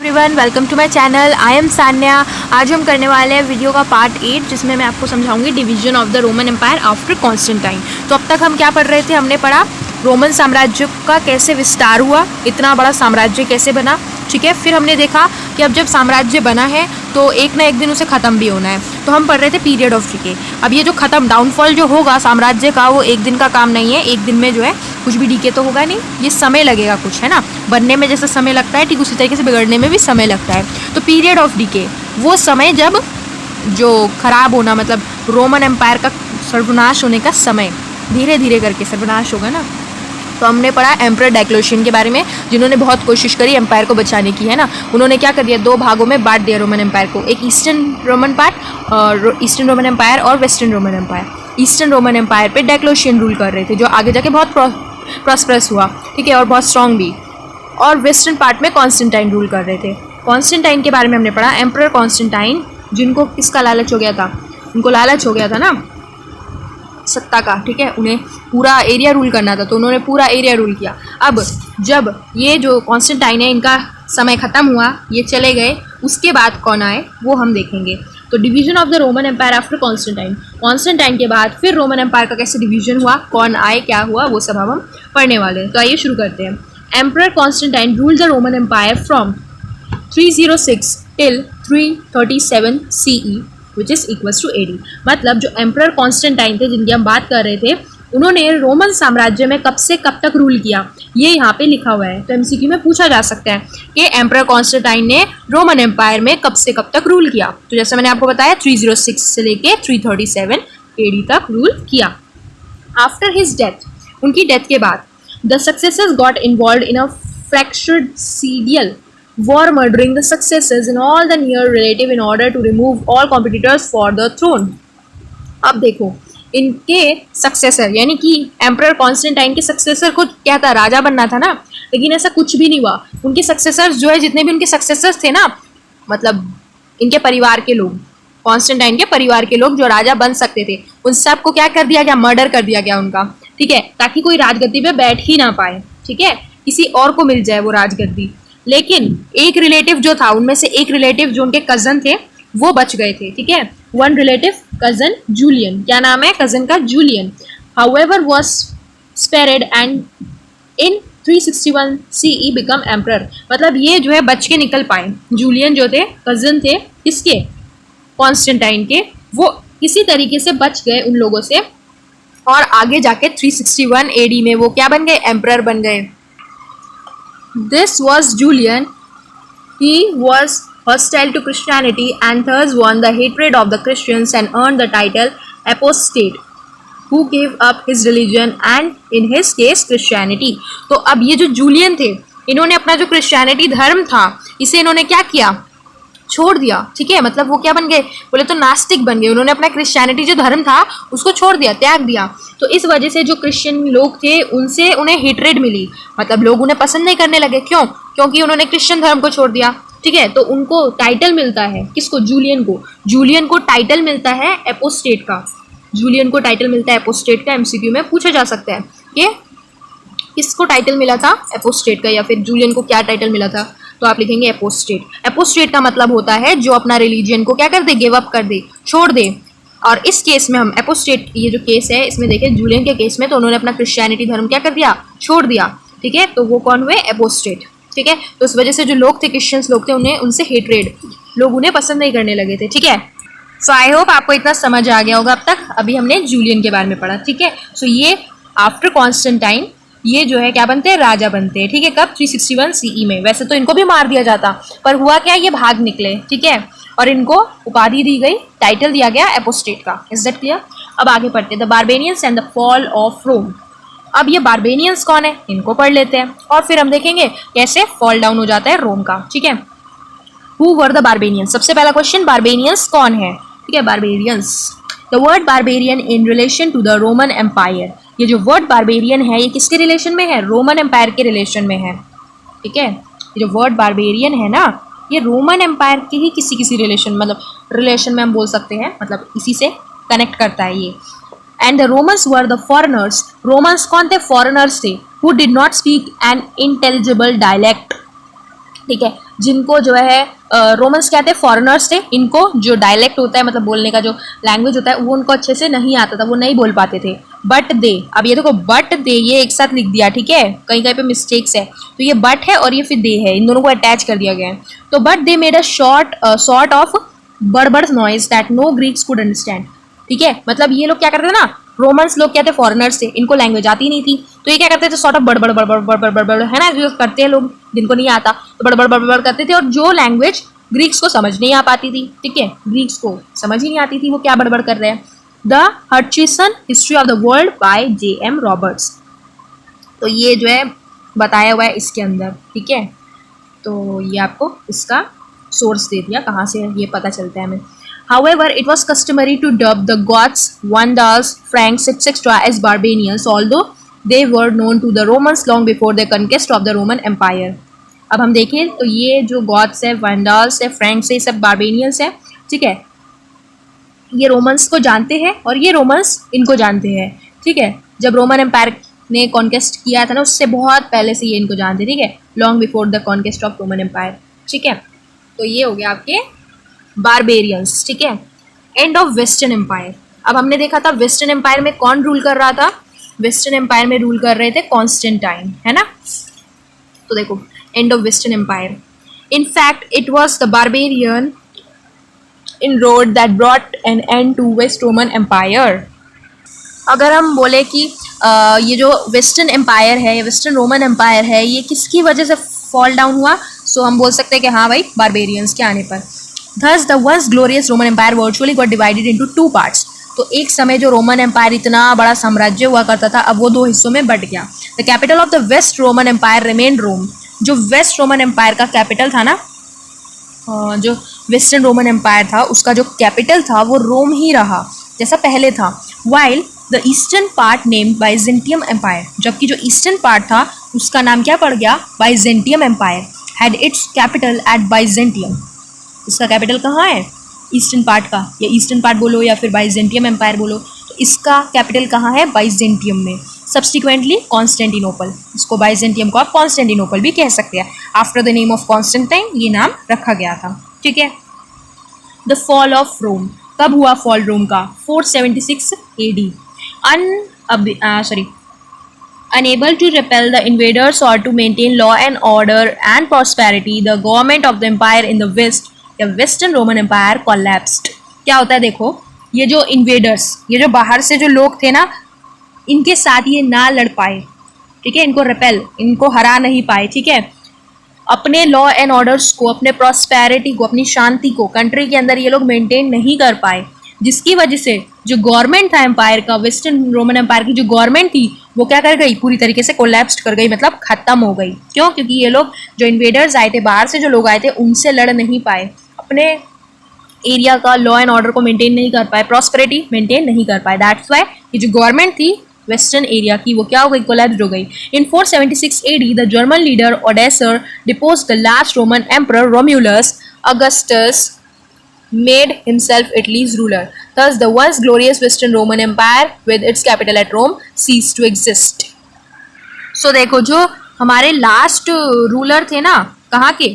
Everyone, welcome to my channel. I am Sanya. आज हम करने वाले हैं वीडियो का पार्ट 8, जिसमें मैं आपको समझाऊंगी division of the Roman empire after Constantine. तो अब तक हम क्या पढ़ रहे थे? हमने पढ़ा रोमन साम्राज्य का कैसे विस्तार हुआ, इतना बड़ा साम्राज्य कैसे बना। ठीक है, फिर हमने देखा कि अब जब साम्राज्य बना है तो एक ना एक दिन उसे ख़त्म भी होना है। तो हम पढ़ रहे थे पीरियड ऑफ डिके। अब ये जो ख़त्म डाउनफॉल जो होगा साम्राज्य का, वो एक दिन का काम नहीं है। एक दिन में जो है कुछ भी डीके तो होगा नहीं, ये समय लगेगा कुछ, है ना। बनने में जैसे समय लगता है, ठीक उसी तरीके से बिगड़ने में भी समय लगता है। तो पीरियड ऑफ डिके वो समय जब जो खराब होना, मतलब रोमन एम्पायर का सर्वनाश होने का समय, धीरे धीरे करके सर्वनाश होगा ना। तो हमने पढ़ा एम्परर डायक्लेशियन के बारे में, जिन्होंने बहुत कोशिश करी एम्पायर को बचाने की, है ना। उन्होंने क्या कर दिया, दो भागों में बांट दिया रोमन एम्पायर को, एक eastern Roman part, eastern Roman empire और western Roman empire. Eastern Roman empire पे डायक्लेशियन रूल कर रहे थे, जो आगे जाके बहुत प्रॉस्परस हुआ, ठीक है, और बहुत स्ट्रॉन्ग भी। और वेस्टर्न पार्ट में कॉन्स्टेंटाइन रूल कर रहे थे। कॉन्स्टेंटाइन के बारे में हमने पढ़ा, एम्परर कॉन्स्टेंटाइन, जिनको किसका लालच हो गया था, उनको लालच हो गया था ना सत्ता का, ठीक है। उन्हें पूरा एरिया रूल करना था, तो उन्होंने पूरा एरिया रूल किया। अब जब ये जो कॉन्स्टेंटाइन है, इनका समय ख़त्म हुआ, ये चले गए, उसके बाद कौन आए वो हम देखेंगे। तो division of the Roman empire after Constantine, Constantine के बाद फिर रोमन एम्पायर का कैसे डिवीजन हुआ, कौन आए, क्या हुआ, वो सब हम पढ़ने वाले हैं। तो आइए शुरू करते हैं। Emperor Constantine rule the Roman empire from 306 till 337 CE which is equals to AD। मतलब जो एम्परर कॉन्स्टेंटाइन थे, जिनकी हम बात कर रहे थे, उन्होंने रोमन साम्राज्य में कब से कब तक रूल किया, ये यहाँ पे लिखा हुआ है। तो MCQ में पूछा जा सकता है कि एम्परर कॉन्स्टेंटाइन ने रोमन एम्पायर में कब से कब तक रूल किया। तो जैसे मैंने आपको बताया 306 से लेके 337 AD तक रूल किया। आफ्टर हिज डेथ, उनकी डेथ के बाद, the successors got involve in a fractured war murdering the successors in all the near relative in order to remove all competitors for the throne। अब देखो, इनके successor यानी कि emperor Constantine के successor को क्या था, राजा बनना था ना, लेकिन ऐसा कुछ भी नहीं हुआ। उनके सक्सेसर्स जो है, जितने भी उनके सक्सेसर्स थे ना, मतलब इनके परिवार के लोग, कॉन्स्टेंटाइन के परिवार के लोग जो राजा बन सकते थे, उन सबको क्या कर दिया गया, मर्डर कर दिया गया उनका, ठीक है, ताकि कोई राजगद्दी पे बैठ ही ना पाए, ठीक है, किसी और को मिल जाए वो राजगद्दी। लेकिन एक रिलेटिव जो था, उनमें से एक रिलेटिव जो उनके कजन थे, वो बच गए थे, ठीक है। वन रिलेटिव कजन जूलियन, क्या नाम है कजन का, Julian, however was spared and in 361 CE become emperor. मतलब ये जो है बच के निकल पाए, जूलियन जो थे, कजन थे किसके, कॉन्स्टेंटाइन के, वो किसी तरीके से बच गए उन लोगों से, और आगे जाके 361 AD में वो क्या बन गए, एम्परर बन गए। This was Julian. He was hostile to Christianity and thus won the hatred of the Christians and earned the title apostate, who gave up his religion and in his case Christianity। तो अब ये जो Julian थे, इन्होंने अपना जो Christianity धर्म था, इसे इन्होंने क्या किया, छोड़ दिया, ठीक है। मतलब वो क्या बन गए, बोले तो नास्तिक बन गए। उन्होंने अपना क्रिश्चियनिटी जो धर्म था उसको छोड़ दिया, त्याग दिया। तो इस वजह से जो क्रिश्चियन लोग थे, उनसे उन्हें हेट्रेड मिली, मतलब लोग उन्हें पसंद नहीं करने लगे। क्यों? क्योंकि उन्होंने क्रिश्चियन धर्म को छोड़ दिया, ठीक है। तो उनको टाइटल मिलता है, किसको, जूलियन को। जूलियन को टाइटल मिलता है एपोस्टेट का, जूलियन को टाइटल मिलता है एपोस्टेट का। MCQ में पूछा जा सकता है कि किसको टाइटल मिला था, एपोस्टेट का, या फिर जूलियन को क्या टाइटल मिला था। तो आप लिखेंगे एपोस्टेट। एपोस्टेट का मतलब होता है जो अपना रिलीजन को क्या कर दे, गिव अप कर दे, छोड़ दे। और इस केस में हम एपोस्टेट, ये जो केस है इसमें देखें, जूलियन के केस में तो उन्होंने अपना क्रिश्चियनिटी धर्म क्या कर दिया, छोड़ दिया, ठीक है। तो वो कौन हुए, एपोस्टेट, ठीक है। तो इस वजह से जो लोग थे, क्रिश्चियंस लोग थे, उन्हें उनसे हेट्रेड, लोग उन्हें पसंद नहीं करने लगे थे, ठीक है। सो आई होप आपको इतना समझ आ गया होगा अब तक। अभी हमने जूलियन के बारे में पढ़ा, ठीक है। सो ये आफ्टर कॉन्स्टेंटाइन, ये जो है क्या बनते हैं, राजा बनते हैं, ठीक है। कब, 361 CE में। वैसे तो इनको भी मार दिया जाता, पर हुआ क्या, ये भाग निकले, ठीक है, और इनको उपाधि दी गई, टाइटल दिया गया एपोस्टेट का। Is that clear? अब आगे पढ़ते हैं, the barbarians and the fall of Rome. अब ये बारबेनियंस कौन है, इनको पढ़ लेते हैं, और फिर हम देखेंगे कैसे फॉल डाउन हो जाता है रोम का, ठीक है। हु वर द बारबेनियंस, सबसे पहला क्वेश्चन, बारबेनियंस कौन है, ठीक है। Barbarians, the word barbarian in relation to the Roman empire. ये जो वर्ड बारबेरियन है, ये किसके रिलेशन में है, रोमन एम्पायर के रिलेशन में है, ठीक है। ये जो वर्ड बारबेरियन है ना, ये रोमन एम्पायर के ही किसी रिलेशन, मतलब रिलेशन में हम बोल सकते हैं, मतलब इसी से कनेक्ट करता है ये। And the Romans were the foreigners, Romans कौन थे, फॉरेनर्स थे, who did not speak an intelligible dialect, ठीक है, जिनको जो है रोमन्स कहते हैं फॉरेनर्स थे, इनको जो डायलेक्ट होता है मतलब बोलने का जो लैंग्वेज होता है वो उनको अच्छे से नहीं आता था, वो नहीं बोल पाते थे। बट दे, अब ये देखो बट दे ये एक साथ लिख दिया, ठीक है, कहीं कहीं पे मिस्टेक्स है, तो ये बट है और ये फिर दे है, इन दोनों को अटैच कर दिया गया है। तो but they made a sort of बड़बड़ noise that no Greeks could understand. ठीक है, मतलब ये लोग क्या करते थे ना, रोमन्स लोग क्या थे, फॉरेनर्स थे, इनको लैंग्वेज आती नहीं थी, तो ये क्या करते थे, सॉर्ट ऑफ बड़बड़ बड़बड़ बड़बड़ बड़बड़, है ना, जो करते हैं लोग जिनको नहीं आता, तो बड़बड़ बड़बड़ करते थे, और जो लैंग्वेज ग्रीक्स को समझ नहीं आ पाती थी, ठीक है, ग्रीक्स को समझ ही नहीं आती थी वो क्या बड़बड़ कर रहे हैं। The Hutchinson history of the world by J.M. Roberts, तो ये जो है बताया हुआ है इसके अंदर, ठीक है, तो ये आपको इसका सोर्स दे दिया, कहाँ से ये पता चलता है हमें। However, it was customary to dub the Goths, Vandals, Franks, etc. as barbarians, although they were known to the Romans long before the conquest of the Roman Empire. अब हम देखें तो ये जो गॉथ्स है, वैंडल्स है, फ्रैंक्स है, ये सब बारबेनियंस है, ठीक है, ये रोमन्स को जानते हैं और ये रोमन्स इनको जानते हैं, ठीक है, जब रोमन एम्पायर ने कॉन्केस्ट किया था ना उससे बहुत पहले से ये इनको जानते, ठीक है, long before the conquest of Roman empire, ठीक है। तो ये हो गया आपके बारबेरियंस, ठीक है। एंड ऑफ वेस्टर्न एम्पायर, अब हमने देखा था वेस्टर्न एम्पायर में कौन रूल कर रहा था, वेस्टर्न एम्पायर में रूल कर रहे थे कॉन्स्टेंटाइन, है ना। तो देखो end of western empire, in fact it was the barbarian inroad that brought an end to west Roman empire. अगर हम बोले कि ये जो वेस्टर्न एम्पायर है, वेस्टर्न रोमन एम्पायर है, ये किसकी वजह से फॉल डाउन हुआ, सो हम बोल सकते हैं कि हाँ भाई बारबेरियंस के आने पर। Thus the once glorious Roman Empire virtually got divided into two parts. तो एक समय जो रोमन एम्पायर इतना बड़ा साम्राज्य हुआ करता था, अब वो दो हिस्सों में बट गया। The capital of the west Roman empire remained Rome, जो वेस्ट रोमन एम्पायर का कैपिटल था ना, जो वेस्टर्न रोमन एम्पायर था उसका जो कैपिटल था वो रोम ही रहा जैसा पहले था। While the eastern part named Byzantium empire, जबकि जो ईस्टर्न पार्ट था उसका नाम क्या पड़ गया, Byzantium empire, had its capital at Byzantium. इसका कैपिटल कहाँ है, ईस्टर्न पार्ट का, या ईस्टर्न पार्ट बोलो या फिर बाइजेंटियम एम्पायर बोलो, तो इसका कैपिटल कहाँ है, बाइजेंटियम में। सब्सिक्वेंटली कॉन्स्टेंटिनोपल, इसको बाइजेंटियम को आप कॉन्स्टेंटिनोपल भी कह सकते हैं, after the name of Constantine ये नाम रखा गया था, ठीक है। द फॉल ऑफ रोम, कब हुआ फॉल रोम का, 476 AD। Unable to repel the invaders or to maintain law and order and prosperity, the government of the empire in the west, the Western Roman Empire, collapsed. क्या होता है देखो, ये जो invaders, ये जो बाहर से जो लोग थे ना, इनके साथ ये ना लड़ पाए, ठीक है, इनको रिपेल, इनको हरा नहीं पाए, ठीक है, अपने लॉ एंड ऑर्डर्स को, अपने प्रॉस्पेरिटी को, अपनी शांति को कंट्री के अंदर ये लोग मेंटेन नहीं कर पाए, जिसकी वजह से जो गवर्नमेंट था एम्पायर का, वेस्टर्न रोमन एम्पायर की जो गवर्नमेंट थी वो क्या कर गई, पूरी तरीके से कोलैप्स्ड कर गई, मतलब खत्म हो गई। क्यों, क्योंकि ये लोग जो इन्वेडर्स आए थे, बाहर से जो लोग आए थे, उनसे लड़ नहीं पाए, अपने एरिया का लॉ एंड ऑर्डर को मेंटेन नहीं कर पाए, प्रॉस्पेरिटी मेंटेन नहीं कर पाए। दैट्स वाई ये जो गवर्नमेंट थी वेस्टर्न एरिया की वो क्या हो गई, कोलैप्स्ड हो गई। In 476 AD the German leader Odoacer deposed the last Roman emperor Romulus Augustus made himself Italy's ruler. Thus, the once glorious Western Roman Empire, with its capital at Rome, ceased to exist. So देखो जो हमारे last ruler थे ना, कहाँ के,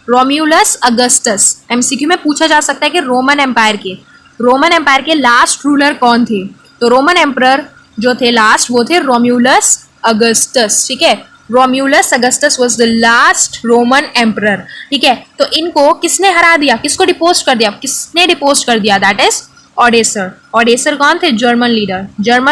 रोम्यूलस Augustus, MCQ में पूछा जा सकता है कि रोमन एम्पायर के लास्ट रूलर कौन थे, तो रोमन एम्परर जो थे लास्ट वो थे रोम्यूलस अगस्टस, ठीक है। Romulus Augustus was the last Roman emperor, ठीक है। तो इनको किसने हरा दिया, किसको डिपोस्ट कर दिया, किसने डिपोस्ट कर दिया, दैट इज ओडेसर। ओडेसर कौन थे, जर्मन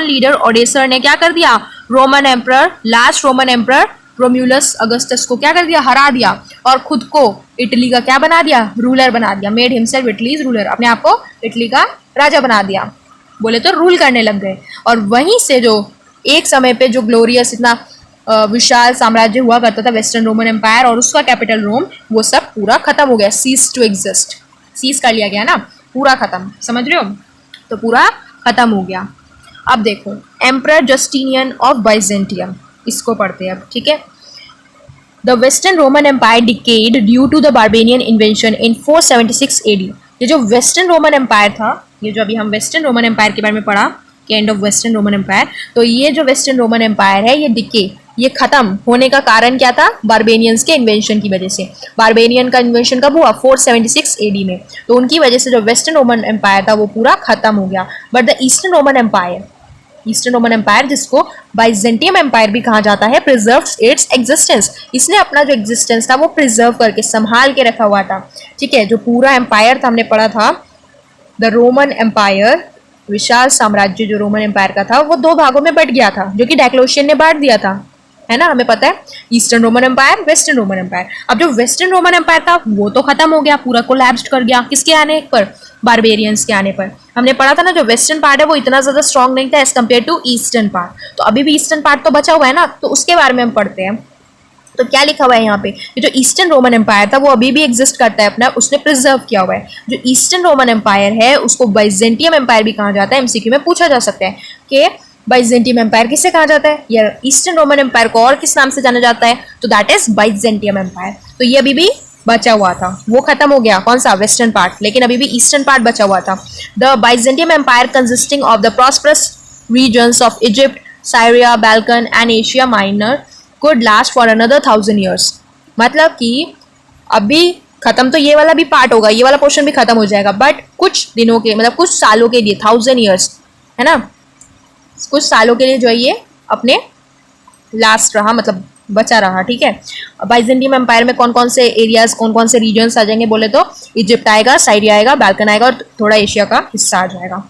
लीडर ओडेसर ने क्या कर दिया, Roman emperor, last Roman emperor Romulus Augustus को क्या कर दिया, हरा दिया, और खुद को इटली का क्या बना दिया, रूलर बना दिया, मेड हिमसेल्फ इटलीज रूलर, अपने आप को इटली का राजा बना दिया, बोले तो रूल करने लग गए। और वहीं से जो एक समय पे जो ग्लोरियस इतना विशाल साम्राज्य हुआ करता था वेस्टर्न रोमन एम्पायर और उसका कैपिटल रोम, वो सब पूरा खत्म हो गया, सीज टू एग्जिस्ट, सीज कर लिया गया ना, पूरा खत्म, समझ रहे हो, तो पूरा खत्म हो गया। अब देखो एम्परर जस्टिनियन ऑफ बाइजेंटियम, इसको पढ़ते हैं अब, ठीक है। The western Roman empire decayed due to the barbarian invasion in 476 AD। ये जो वेस्टर्न रोमन एम्पायर था, ये जो अभी हम वेस्टर्न रोमन एम्पायर के बारे में पढ़ा कि end of western Roman empire, तो ये जो वेस्टर्न रोमन एम्पायर है ये डिके, ये खत्म होने का कारण क्या था? बारबेनियंस के इन्वेंशन की वजह से। बारबेनियन का इन्वेंशन कब हुआ? 476 एडी में। तो उनकी वजह से जो वेस्टर्न रोमन एम्पायर था वो पूरा खत्म हो गया। But the eastern Roman empire जिसको बाइजेंटियम एम्पायर भी कहा जाता है, प्रिजर्व्ड इट्स एग्जिस्टेंस। इसने अपना जो एग्जिस्टेंस था वो प्रिजर्व करके संभाल के रखा हुआ था। ठीक है, जो पूरा एम्पायर था हमने पढ़ा था द रोमन एम्पायर, विशाल साम्राज्य जो रोमन एम्पायर का था वो दो भागों में बट गया था, जो कि डायक्लोशियन ने बांट दिया था, है ना, हमें पता है। Eastern Roman empire, western Roman empire. अब जो वेस्टर्न रोमन एम्पायर था वो तो खत्म हो गया, पूरा कोलैप्स कर गया। किसके आने पर? बारबेरियंस के आने पर। हमने पढ़ा था ना जो वेस्टर्न पार्ट है वो इतना ज्यादा स्ट्रॉन्ग नहीं था as compare to eastern part. तो अभी भी ईस्टर्न पार्ट तो बचा हुआ है ना, तो उसके बारे में हम पढ़ते हैं। तो क्या लिखा हुआ है यहाँ पे? ये जो ईस्टर्न रोमन एम्पायर था वो अभी भी एग्जिस्ट करता है अपना, उसने प्रिजर्व किया हुआ है। जो ईस्टर्न रोमन एम्पायर है उसको बाइजेंटियम एम्पायर भी कहा जाता है। एमसीक्यू में पूछा जा सकता है कि बाइजेंटियम एम्पायर किसे कहा जाता है, या ईस्टर्न रोमन एम्पायर को और किस नाम से जाना जाता है? तो दैट इज बाइजेंटियम एम्पायर। तो ये अभी भी बचा हुआ था, वो खत्म हो गया, कौन सा? वेस्टर्न पार्ट, लेकिन अभी भी ईस्टर्न पार्ट बचा हुआ था। The Byzantium empire consisting of the prosperous regions of Egypt, Syria, Balkan and Asia Minor could last for another 1000 years। मतलब कि अभी खत्म तो ये वाला भी पार्ट होगा, ये वाला पोर्शन भी खत्म हो जाएगा, बट कुछ दिनों के मतलब कुछ सालों के लिए, 1000 years, है ना, कुछ सालों के लिए जो है ये अपने लास्ट रहा, मतलब बचा रहा। ठीक है, बाइजेंटियम एम्पायर में कौन कौन से एरियाज, कौन कौन से रीजन्स आ जाएंगे बोले तो इजिप्ट आएगा, साइरिया आएगा, बाल्कन आएगा और थोड़ा एशिया का हिस्सा आ जाएगा।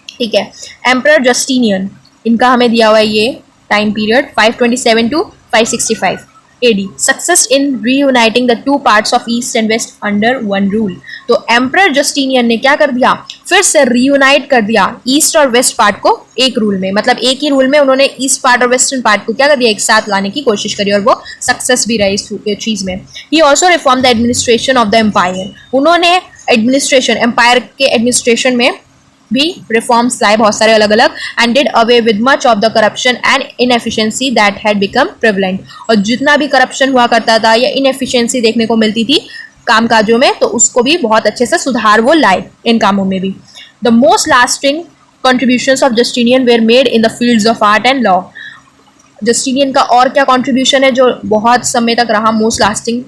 ठीक है, एम्परर जस्टिनियन, इनका हमें दिया हुआ है ये time period 527 to 565 AD, success in reuniting the two parts of east and west under one rule. तो एम्परर जस्टिनियन ने क्या कर दिया? फिर से रीयूनाइट कर दिया ईस्ट और वेस्ट पार्ट को एक रूल में, मतलब एक ही रूल में उन्होंने ईस्ट पार्ट और वेस्टर्न पार्ट को क्या कर दिया? एक साथ लाने की कोशिश करी और वो सक्सेस भी रही इस चीज में। He also reform the administration of the empire. उन्होंने एडमिनिस्ट्रेशन, एम्पायर के एडमिनिस्ट्रेशन में भी रिफॉर्म्स लाए बहुत सारे अलग अलग, and did away with much of the corruption and inefficiency that had become prevalent. और जितना भी करप्शन हुआ करता था या इनएफिशिएंसी देखने को मिलती थी कामकाजों में, तो उसको भी बहुत अच्छे से सुधार वो लाए इन कामों में भी। The most lasting contributions of Justinian were made in the fields of art and law। Justinian का और क्या कंट्रीब्यूशन है जो बहुत समय तक रहा? Most lasting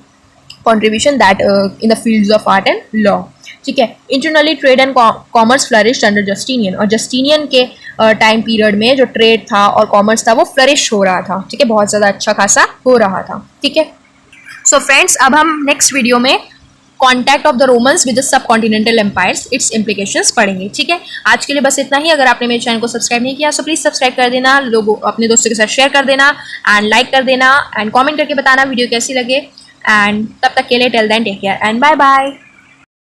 contribution that in the fields of art and law. ठीक है, internally trade and commerce flourish under Justinian. और जस्टिनियन के टाइम पीरियड में जो ट्रेड था और कॉमर्स था वो फ्लरिश हो रहा था। ठीक है, बहुत ज़्यादा अच्छा खासा हो रहा था। ठीक है, सो फ्रेंड्स अब हम नेक्स्ट वीडियो में contact of the Romans with the subcontinental empires, its implications पढ़ेंगे। ठीक है, आज के लिए बस इतना ही। अगर आपने मेरे चैनल को सब्सक्राइब नहीं किया तो प्लीज़ सब्सक्राइब कर देना, लोगों अपने दोस्तों के साथ शेयर कर देना एंड लाइक कर देना एंड कमेंट करके बताना वीडियो कैसी लगे। एंड तब तक के लिए till then take care and bye bye.